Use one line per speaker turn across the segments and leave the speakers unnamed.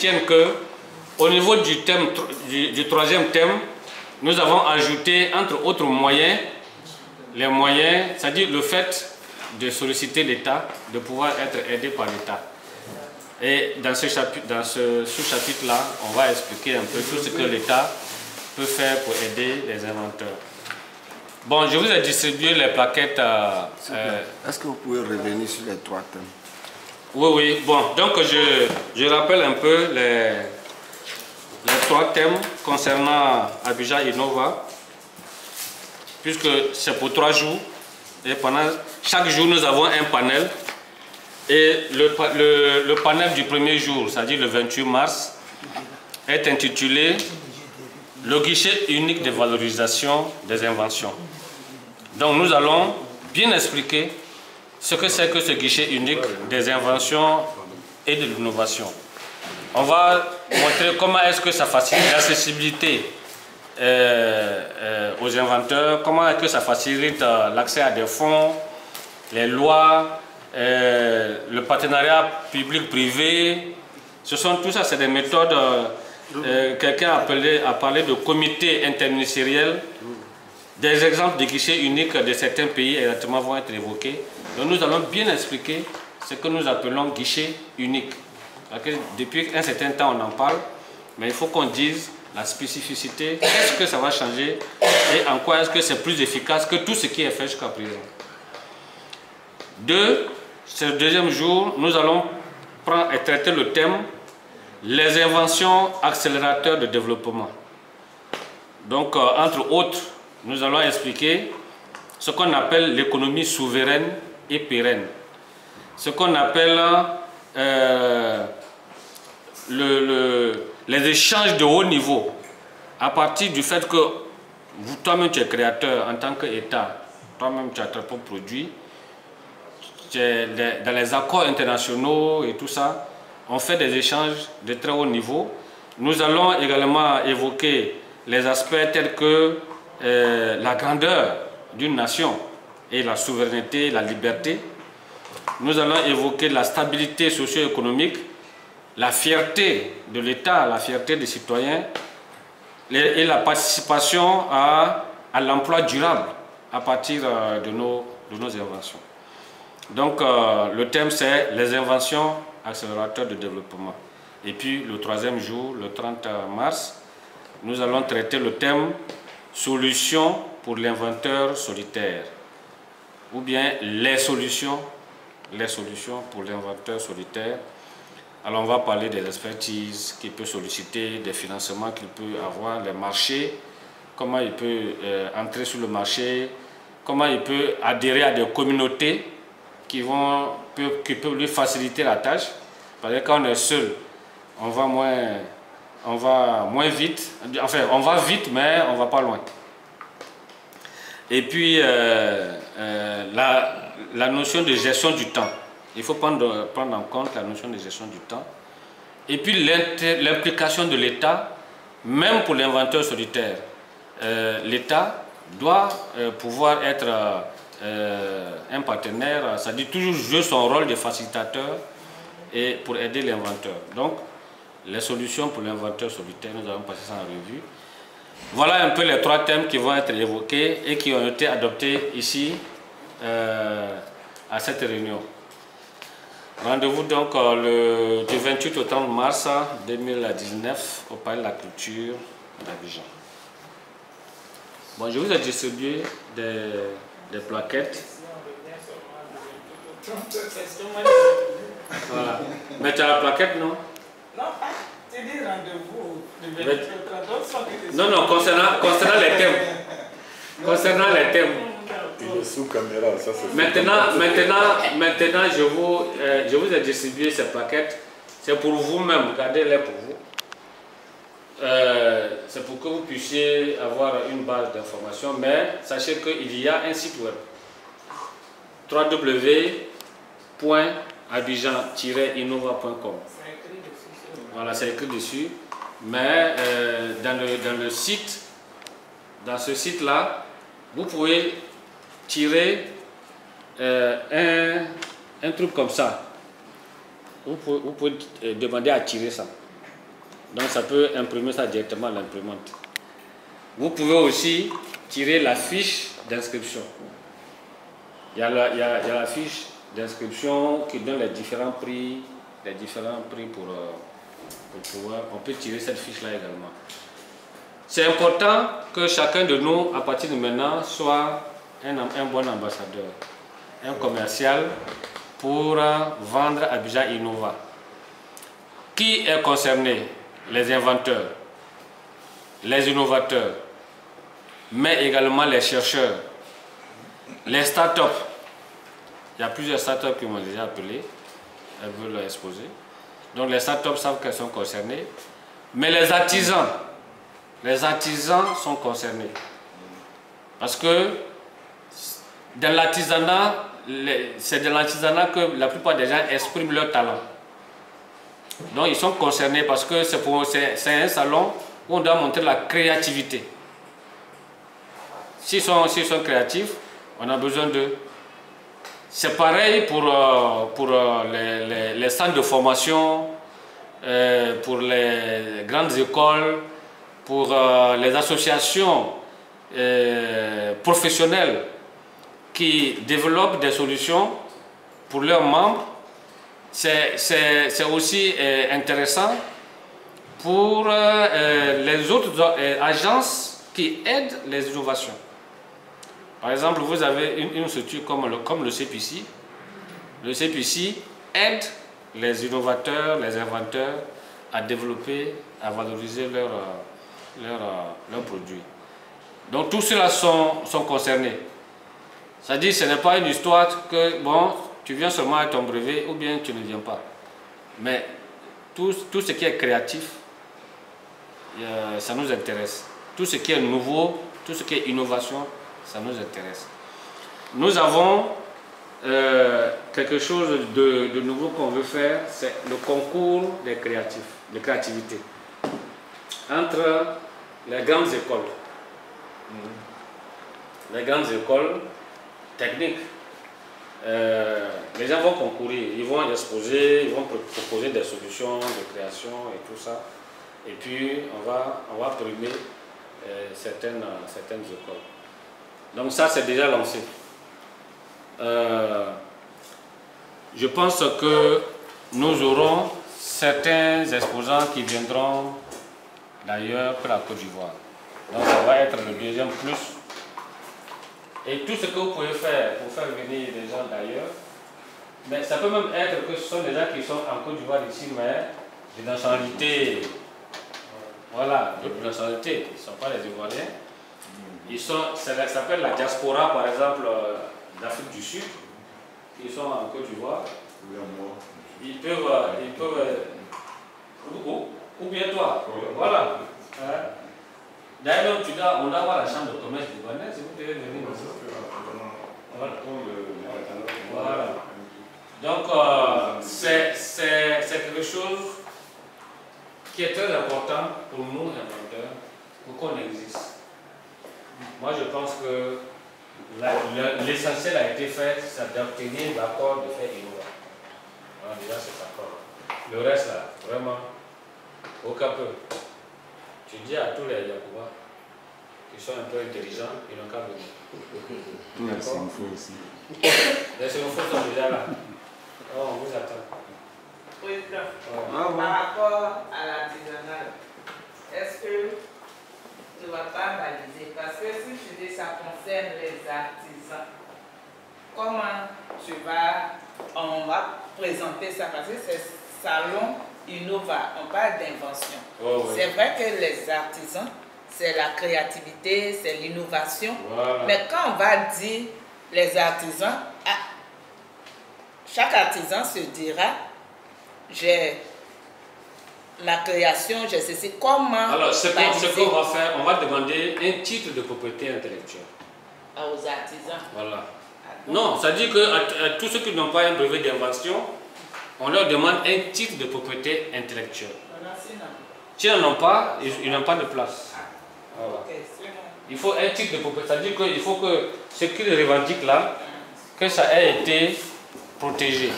tiennent que au niveau du thème, du troisième thème, nous avons ajouté entre autres moyens, les moyens, c'est-à-dire le fait de solliciter l'État, de pouvoir être aidé par l'État. Et dans ce sous-chapitre-là, on va expliquer un peu tout ce que l'État peut faire pour aider les inventeurs. Bon, je vous ai distribué les plaquettes.
Est-ce que vous pouvez revenir sur les trois thèmes?
Oui, oui. Bon, donc je rappelle un peu les trois thèmes concernant Abidjan Innova, puisque c'est pour 3 jours. Et pendant chaque jour, nous avons un panel. Et le panel du premier jour, c'est-à-dire le 28 mars, est intitulé « Le guichet unique de valorisation des inventions ». Donc nous allons bien expliquer ce que c'est que ce guichet unique des inventions et de l'innovation. On va montrer comment est-ce que ça facilite l'accessibilité aux inventeurs, comment est-ce que ça facilite l'accès à des fonds, les lois, le partenariat public-privé. Ce sont tout ça, c'est des méthodes. Quelqu'un a parlé de comité interministériel. Des exemples de guichets uniques de certains pays exactement vont être évoqués. Donc nous allons bien expliquer ce que nous appelons guichet unique. Depuis un certain temps on en parle, mais il faut qu'on dise la spécificité, qu'est-ce que ça va changer et en quoi est-ce que c'est plus efficace que tout ce qui est fait jusqu'à présent. Ce deuxième jour, nous allons prendre et traiter le thème les inventions accélérateurs de développement. Donc, entre autres, nous allons expliquer ce qu'on appelle l'économie souveraine et pérenne. Ce qu'on appelle les échanges de haut niveau, à partir du fait que toi-même tu es créateur en tant qu'État, toi-même tu as tes propres produits, dans les accords internationaux et tout ça, on fait des échanges de très haut niveau. Nous allons également évoquer les aspects tels que la grandeur d'une nation et la souveraineté, la liberté. Nous allons évoquer la stabilité socio-économique, la fierté de l'État, la fierté des citoyens et la participation à l'emploi durable à partir de nos inventions. Donc le thème c'est les inventions accélérateurs de développement. Et puis le troisième jour, le 30 mars, nous allons traiter le thème solutions pour l'inventeur solitaire, ou bien les solutions pour l'inventeur solitaire. Alors on va parler des expertises qu'il peut solliciter, des financements qu'il peut avoir, les marchés, comment il peut entrer sur le marché, comment il peut adhérer à des communautés qui peuvent lui faciliter la tâche. Parce que quand on est seul, on va moins vite, enfin on va vite mais on ne va pas loin. Et puis la notion de gestion du temps. Il faut prendre en compte la notion de gestion du temps. Et puis l'implication de l'État, même pour l'inventeur solitaire. L'État doit pouvoir être un partenaire, c'est-à-dire toujours jouer son rôle de facilitateur et pour aider l'inventeur. Donc, les solutions pour l'inventeur solitaire, nous allons passer ça en revue. Voilà un peu les trois thèmes qui vont être évoqués et qui ont été adoptés ici à cette réunion. Rendez-vous donc du 28 au 30 mars 2019 au Palais de la Culture d'Abidjan. Bon, je vous ai distribué des plaquettes. Voilà. Mais tu as la plaquette, non?
Non, tu dis rendez-vous du 28 au 30.
Non, concernant les thèmes. Concernant les thèmes.
Il est sous caméra, ça c'est...
Maintenant, je vous ai distribué ces plaquettes. C'est pour vous-même, gardez-les pour vous. C'est pour que vous puissiez avoir une base d'information, mais sachez qu'il y a un site web www.abidjan-innova.com. Voilà, c'est écrit dessus. Mais dans ce site-là, vous pouvez tirer un truc comme ça. Vous pouvez demander à tirer ça. Donc ça peut imprimer ça directement à l'imprimante. Vous pouvez aussi tirer la fiche d'inscription. Il y a la fiche d'inscription qui donne les différents prix pour pouvoir. On peut tirer cette fiche-là également. C'est important que chacun de nous, à partir de maintenant, soit un bon ambassadeur, un commercial pour vendre Abidjan Innova. Qui est concerné? Les inventeurs, les innovateurs, mais également les chercheurs, les startups. Il y a plusieurs startups qui m'ont déjà appelé, elles veulent l'exposer. Donc les startups savent qu'elles sont concernées, mais les artisans sont concernés. Parce que dans l'artisanat, c'est dans l'artisanat que la plupart des gens expriment leur talent. Donc ils sont concernés parce que c'est un salon où on doit montrer la créativité. S'ils sont créatifs, on a besoin d'eux. C'est pareil pour les centres de formation, pour les grandes écoles, pour les associations professionnelles qui développent des solutions pour leurs membres. C'est aussi intéressant pour les autres agences qui aident les innovations. Par exemple, vous avez une structure comme le CPC. Le CPC aide les innovateurs, les inventeurs à développer, à valoriser leurs produits. Donc tous ceux-là sont concernés. C'est-à-dire que ce n'est pas une histoire que, bon, tu viens seulement à ton brevet ou bien tu ne viens pas. Mais tout ce qui est créatif, ça nous intéresse. Tout ce qui est nouveau, tout ce qui est innovation, ça nous intéresse. Nous avons quelque chose de nouveau qu'on veut faire, c'est le concours des créatifs, de créativité. Entre les grandes écoles. Les grandes écoles techniques. Les gens vont concourir, ils vont exposer, ils vont proposer des solutions de création et tout ça. Et puis on va primer certaines écoles. Donc ça c'est déjà lancé. Je pense que nous aurons certains exposants qui viendront d'ailleurs que la Côte d'Ivoire. Donc ça va être le deuxième plus. Et tout ce que vous pouvez faire pour faire venir des gens d'ailleurs, mais ça peut même être que ce sont des gens qui sont en Côte d'Ivoire ici, mais des nationalités, voilà, d'autres nationalités, ils ne sont pas les Ivoiriens. Ça s'appelle la diaspora, par exemple, d'Afrique du Sud. Ils sont en Côte d'Ivoire. Ils peuvent ou bien toi, voilà. D'ailleurs, on doit avoir la chambre de commerce libanaise, si vous devez venir aussi. Voilà. Donc, c'est quelque chose qui est très important pour nous, inventeurs, pour qu'on existe. Moi, je pense que l'essentiel a été fait, c'est d'obtenir l'accord de faire Innova. Voilà, déjà, c'est d'accord. Le reste, là, vraiment, aucun peu. Tu dis à tous les Yacouba qui sont un peu intelligents, ils n'ont qu'à venir.
Tous les Sénifos aussi.
Les Sénifos sont déjà là. Oh, on vous attend.
Président,
Oh.
par rapport à l'artisanal, est-ce que tu ne vas pas valider? Parce que si tu dis que ça concerne les artisans, comment on va présenter ça? Parce que c'est salon Innova, on parle d'invention.
Oh, oui.
C'est vrai que les artisans, c'est la créativité, c'est l'innovation.
Voilà.
Mais quand on va dire les artisans, chaque artisan se dira, j'ai ma création, j'ai ceci. Comment?
Alors, ce qu'on va faire, on va demander un titre de propriété intellectuelle.
Aux artisans.
Voilà. Non, ça dit que à tous ceux qui n'ont pas un brevet d'invention, on leur demande un titre de propriété intellectuelle. Si ils n'en ont pas, ils n'ont pas de place. Voilà. Il faut un titre de propriété. C'est-à-dire qu'il faut que ce qu'ils revendiquent là, que ça ait été protégé.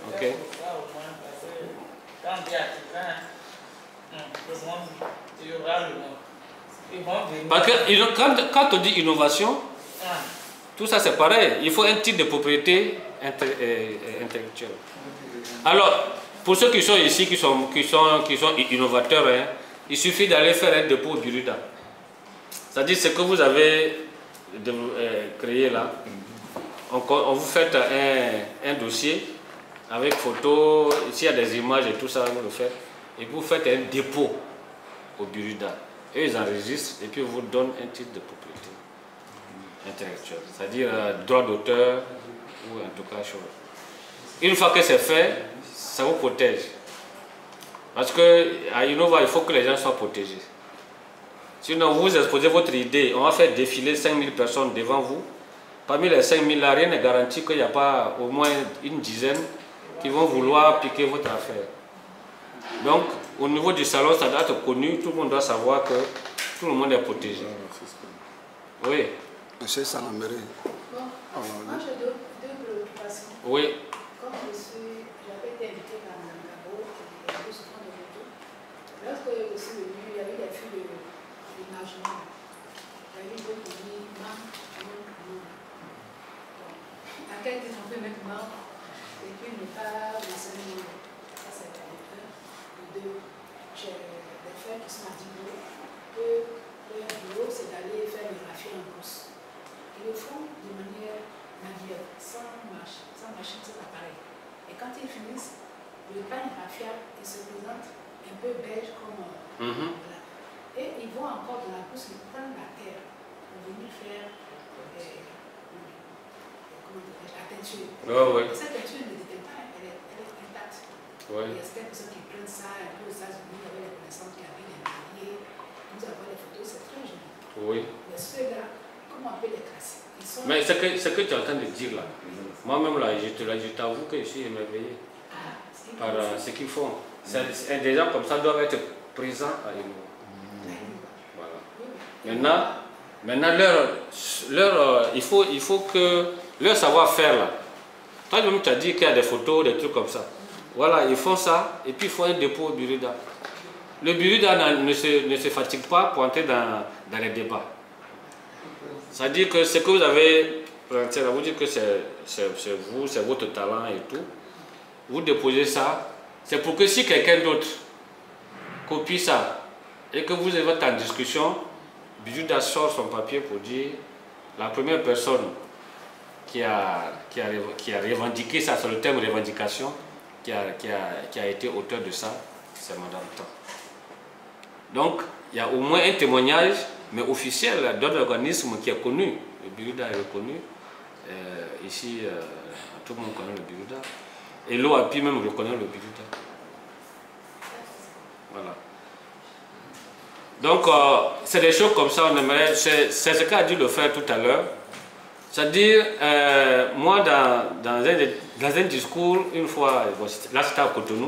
Ok.
Quand on dit artisan, le monde, il y aura le monde. Ils vont venir.
Parce que quand on dit innovation, tout ça c'est pareil. Il faut un titre de propriété intellectuelle. Alors, pour ceux qui sont ici, qui sont innovateurs, hein, il suffit d'aller faire un dépôt au Biruda. C'est-à-dire ce que vous avez créé là. On vous fait un dossier avec photo, s'il y a des images et tout ça, vous le faites. Et vous faites un dépôt au Biruda. Et ils enregistrent et puis ils vous donnent un titre de propriété intellectuelle. C'est-à-dire droit d'auteur ou en tout cas chose. Une fois que c'est fait, ça vous protège. Parce qu'à Innova, il faut que les gens soient protégés. Sinon, vous exposez votre idée, on va faire défiler 5000 personnes devant vous. Parmi les 5000, là, rien n'est garanti qu'il n'y a pas au moins une dizaine qui vont vouloir piquer votre affaire. Donc, au niveau du salon, ça doit être connu, tout le monde doit savoir que tout le monde est protégé. Oui.
Monsieur Salaméré.
Bon, moi j'ai deux préoccupations.
Oui.
Comme j'avais été invité par Mme Gabo, qui est souvent de retour, lorsque je suis venue, il y avait des filles de ménagement. Il y avait d'autres qui disaient non. À quel titre on peut mettre non et puis ne pas laisser le nom. Ça c'est un. Et deux, j'ai des frères qui sont à Dibo, que leur boulot c'est d'aller faire les graphies en bourse. Ils le font de manière manuelle, sans machine, sans appareil. Et quand ils finissent, le pain raffia, il se présente un peu beige comme voilà. Et ils vont encore de la bourse, ils prennent la terre pour venir faire la teinture.
Oh, ouais.
Et cette teinture ne détecte pas, elle est intacte.
Ouais.
Il y a certaines personnes qui prennent ça un peu aux États-Unis, avec les connaissances qui avaient des mariés. Vous avez les photos, c'est très joli.
Oui.
Mais ceux-là, comment on peut les classer?
Mais ce que tu es en train de dire là, moi-même là, je t'avoue que je suis émerveillé par ce qu'ils font. Des gens comme ça doivent être présents à Innova. Voilà. Maintenant il faut que leur savoir-faire là. Toi-même tu as dit qu'il y a des photos, des trucs comme ça. Voilà, ils font ça et puis il faut un dépôt au Biruda. Le Biruda ne se fatigue pas pour entrer dans les débats. C'est-à-dire que ce que vous avez présenté là, vous dites que c'est vous, c'est votre talent et tout. Vous déposez ça, c'est pour que si quelqu'un d'autre copie ça et que vous êtes en discussion, Biruda sort son papier pour dire la première personne qui a revendiqué ça, sur le terme revendication, qui a été auteur de ça, c'est Madame Tan. Donc, il y a au moins un témoignage, mais officiel, d'un organisme qui est connu. Le Biruda est reconnu. Ici, tout le monde connaît le Biruda. Et l'OAPI même reconnaît le Biruda. Voilà. Donc, c'est des choses comme ça, on aimerait. C'est ce qu'a dit le frère tout à l'heure. C'est-à-dire, moi, dans un discours, une fois, là c'était à Cotonou,